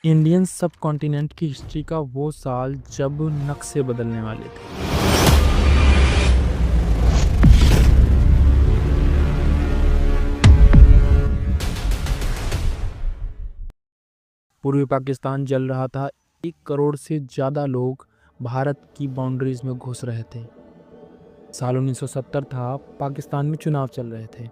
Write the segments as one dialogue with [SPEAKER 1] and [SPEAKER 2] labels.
[SPEAKER 1] Indian सब continent की history का वो साल जब नक्शे बदलने वाले थे। पूर्वी पाकिस्तान जल रहा था। 1 करोड़ से ज़्यादा लोग भारत की बाउंड्रीज में घुस रहे थे। साल 1970 था, पाकिस्तान में चुनाव चल रहे थे।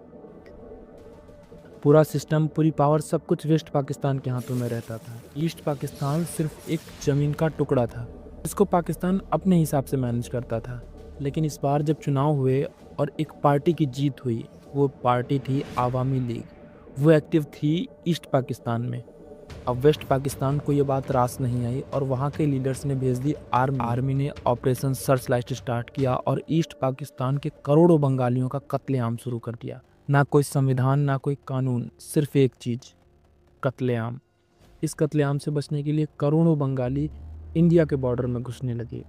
[SPEAKER 1] पूरा सिस्टम, पूरी पावर, सब कुछ वेस्ट पाकिस्तान के हाथों में रहता था। ईस्ट पाकिस्तान सिर्फ एक ज़मीन का टुकड़ा था, इसको पाकिस्तान अपने हिसाब से मैनेज करता था। लेकिन इस बार जब चुनाव हुए और एक पार्टी की जीत हुई, वो पार्टी थी आवामी लीग। वो एक्टिव थी ईस्ट पाकिस्तान में। अब वेस्ट पाकिस्तान को ये बात रास नहीं आई और वहाँ के लीडर्स ने भेज दी आर्मी ने ऑपरेशन सर्च लाइट स्टार्ट किया और ईस्ट पाकिस्तान के करोड़ों बंगालियों का कत्लेआम शुरू कर दिया। ना कोई संविधान, ना कोई कानून, सिर्फ एक चीज़, कत्लेआम। इस कत्लेआम से बचने के लिए करोड़ों बंगाली इंडिया के बॉर्डर में घुसने लगे।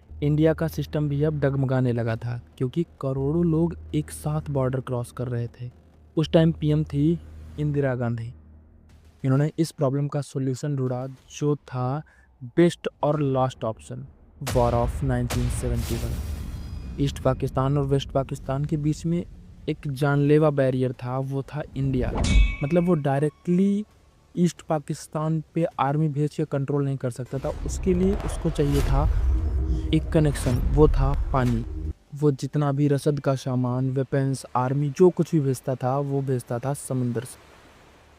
[SPEAKER 1] इंडिया का सिस्टम भी अब डगमगाने लगा था क्योंकि करोड़ों लोग एक साथ बॉर्डर क्रॉस कर रहे थे। उस टाइम पीएम थी इंदिरा गांधी। इन्होंने इस प्रॉब्लम का सॉल्यूशन ढूंढा जो था बेस्ट और last option, war of 1971। East Pakistan और वेस्ट पाकिस्तान के बीच में एक जानलेवा बैरियर था, वो था इंडिया। मतलब वो डायरेक्टली ईस्ट पाकिस्तान पे आर्मी भेज के कंट्रोल नहीं कर सकता था। उसके लिए उसको चाहिए था एक कनेक्शन, वो था पानी। वो जितना भी रसद का सामान, वेपन्स, आर्मी जो कुछ भी भेजता था वो भेजता था समुंदर से।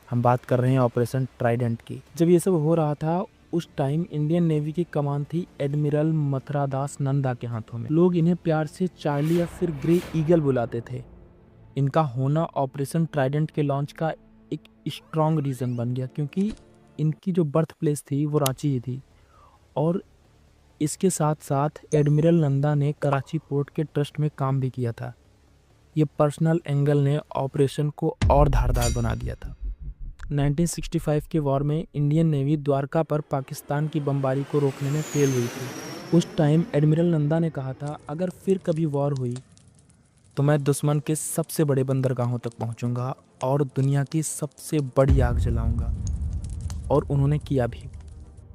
[SPEAKER 1] हम बात कर रहे हैं ऑपरेशन ट्राइडेंट की। जब ये सब हो रहा था उस टाइम इंडियन नेवी की कमान थी एडमिरल मथुरादास नंदा के हाथों में। लोग इन्हें प्यार से चार्ली या फिर ग्रे ईगल बुलाते थे। इनका होना ऑपरेशन ट्राइडेंट के लॉन्च का एक स्ट्रॉन्ग रीज़न बन गया क्योंकि इनकी जो बर्थ प्लेस थी वो रांची ही थी। और इसके साथ साथ एडमिरल नंदा ने कराची पोर्ट के ट्रस्ट में काम भी किया था। ये पर्सनल एंगल ने ऑपरेशन को और धारदार बना दिया था। 1965 के वॉर में इंडियन नेवी द्वारका पर पाकिस्तान की बमबारी को रोकने में फेल हुई थी। उस टाइम एडमिरल नंदा ने कहा था, अगर फिर कभी वॉर हुई तो मैं दुश्मन के सबसे बड़े बंदरगाहों तक पहुंचूंगा और दुनिया की सबसे बड़ी आग जलाऊंगा। और उन्होंने किया भी।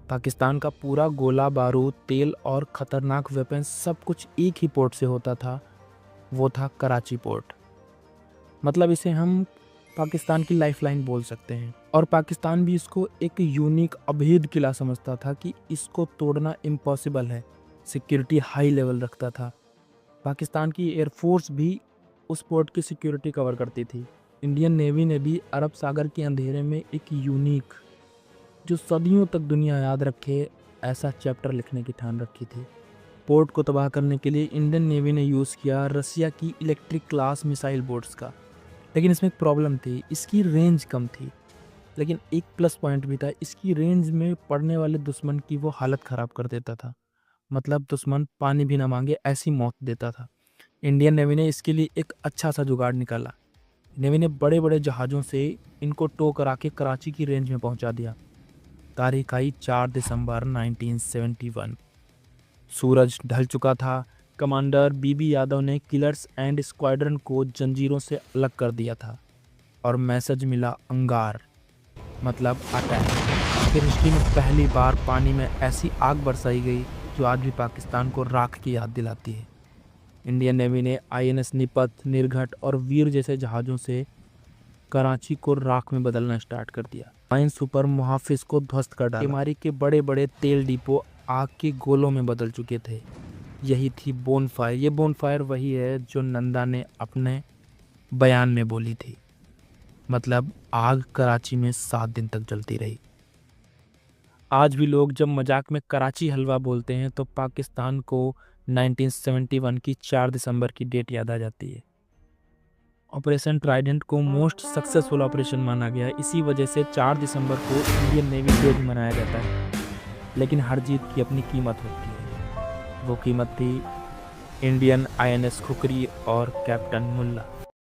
[SPEAKER 1] पाकिस्तान का पूरा गोला बारूद, तेल और ख़तरनाक वेपन सब कुछ एक ही पोर्ट से होता था, वो था कराची पोर्ट। मतलब इसे हम पाकिस्तान की लाइफलाइन बोल सकते हैं। और पाकिस्तान भी इसको एक यूनिक अभेद किला समझता था कि इसको तोड़ना इम्पॉसिबल है। सिक्योरिटी हाई लेवल रखता था। पाकिस्तान की एयरफोर्स भी उस पोर्ट की सिक्योरिटी कवर करती थी। इंडियन नेवी ने भी अरब सागर के अंधेरे में एक यूनिक, जो सदियों तक दुनिया याद रखे, ऐसा चैप्टर लिखने की ठान रखी थी। पोर्ट को तबाह करने के लिए इंडियन नेवी ने यूज़ किया रसिया की इलेक्ट्रिक क्लास मिसाइल बोट्स का। लेकिन इसमें एक प्रॉब्लम थी, इसकी रेंज कम थी। लेकिन एक प्लस पॉइंट भी था, इसकी रेंज में पड़ने वाले दुश्मन की वो हालत ख़राब कर देता था। मतलब दुश्मन पानी भी ना मांगे ऐसी मौत देता था। इंडियन नेवी ने इसके लिए एक अच्छा सा जुगाड़ निकाला। नेवी ने बड़े बड़े जहाज़ों से इनको टो करा के कराची की रेंज में पहुंचा दिया। तारीख आई 4 दिसंबर 1971। सूरज ढल चुका था। कमांडर बीबी यादव ने किलर्स एंड स्क्वाड्रन को जंजीरों से अलग कर दिया था और मैसेज मिला अंगार, मतलब अटैक। फिर हिस्ट्री में पहली बार पानी में ऐसी आग बरसाई गई जो आज भी पाकिस्तान को राख की याद दिलाती है। इंडियन नेवी ने आईएनएस निपत, निर्घट और वीर जैसे जहाज़ों से कराची को राख में बदलना स्टार्ट कर दिया। माइन सुपर मुहाफिज को ध्वस्त कर डाला। बीमारी के बड़े बड़े तेल डिपो आग के गोलों में बदल चुके थे। यही थी बोनफायर। ये बोनफायर वही है जो नंदा ने अपने बयान में बोली थी। मतलब आग कराची में 7 दिन तक जलती रही। आज भी लोग जब मजाक में कराची हलवा बोलते हैं तो पाकिस्तान को 1971 की 4 दिसंबर की डेट याद आ जाती है। ऑपरेशन ट्राइडेंट को मोस्ट सक्सेसफुल ऑपरेशन माना गया। इसी वजह से 4 दिसंबर को इंडियन नेवी डे भी मनाया जाता है। लेकिन हर जीत की अपनी कीमत होती है। वो कीमत थी इंडियन आईएनएस खुकरी और कैप्टन मुल्ला।